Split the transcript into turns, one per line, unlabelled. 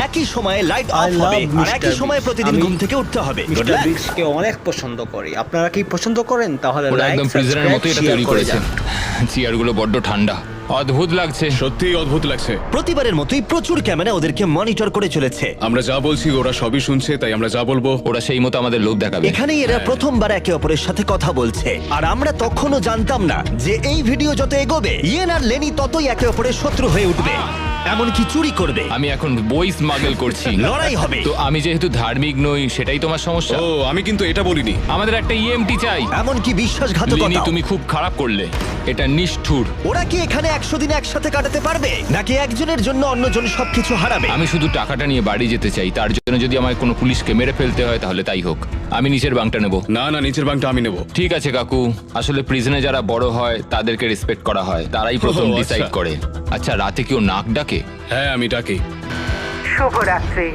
একই সময়ে light
I
of হবে
love
আর একই
Mr.
সময়ে
Beast।
প্রতিদিন
আমি
ঘুম থেকে উঠতে হবে Good
মিস্টার
luck।
বিস্টকে অনেক পছন্দ করি। আপনারা কি পছন্দ করেন? তাহলে
ওরা
লাইক,
একদম প্রিজনের
সাবস্ক্রাইব,
মতো এটা
শেয়ার
তৈরি
করে
করেছে।
যান।
চেয়ারগুলো বড্ড ঠান্ডা, অদ্ভুত লাগছে।
সত্যিই অদ্ভুত লাগছে।
প্রতিবারের মতোই প্রচুর ক্যামেরা ওদেরকে মনিটর করে চলেছে।
আমরা যা বলছি ওরা সবই শুনছে, তাই আমরা যা বলবো
ওরা সেই মতো আমাদের লোভ দেখাবে।
এখানেই এরা প্রথমবার একে অপরের সাথে কথা বলছে আর আমরা তখনও জানতাম না যে এই ভিডিও যত এগোবে ইয়েন আর লেনি ততই একে অপরের শত্রু হয়ে উঠবে, এমনকি চুরি করবে,
আমি এখন বই স্মাগল করছি।
লড়াই হবে।
তো আমি যেহেতু ধার্মিক নই, সেটাই তোমার সমস্যা।
ও আমি কিন্তু এটা বলিনি।
আমাদের একটা ইএমটি চাই।
এমনকি
লিনি,
বিশ্বাসঘাতকতা।
তুমি খুব খারাপ করলে, এটা নিষ্ঠুর।
ওরা কি এখানে 100 দিন একসাথে কাটাতে পারবে নাকি একজনের জন্য অন্যজন সবকিছু হারাবে?
আমি শুধু টাকাটা নিয়ে বাড়ি যেতে চাই, তার জন্য যদি আমায় কোনো পুলিশকে মেরে ফেলতে হয় তাহলে তাই হোক। আমি নিচের বাংটা নেব।
না না, নিচের বাংটা আমি নেব।
ঠিক আছে কাকু, আসলে প্রিজনে যারা বড় হয় তাদেরকে রেসপেক্ট করা হয়, তারাই প্রথম
ও, আচ্ছা।
ডিসাইড করে। আচ্ছা, রাতে কেউ নাক ডাকে?
হ্যাঁ আমি ডাকি।
শুভরাত্রি।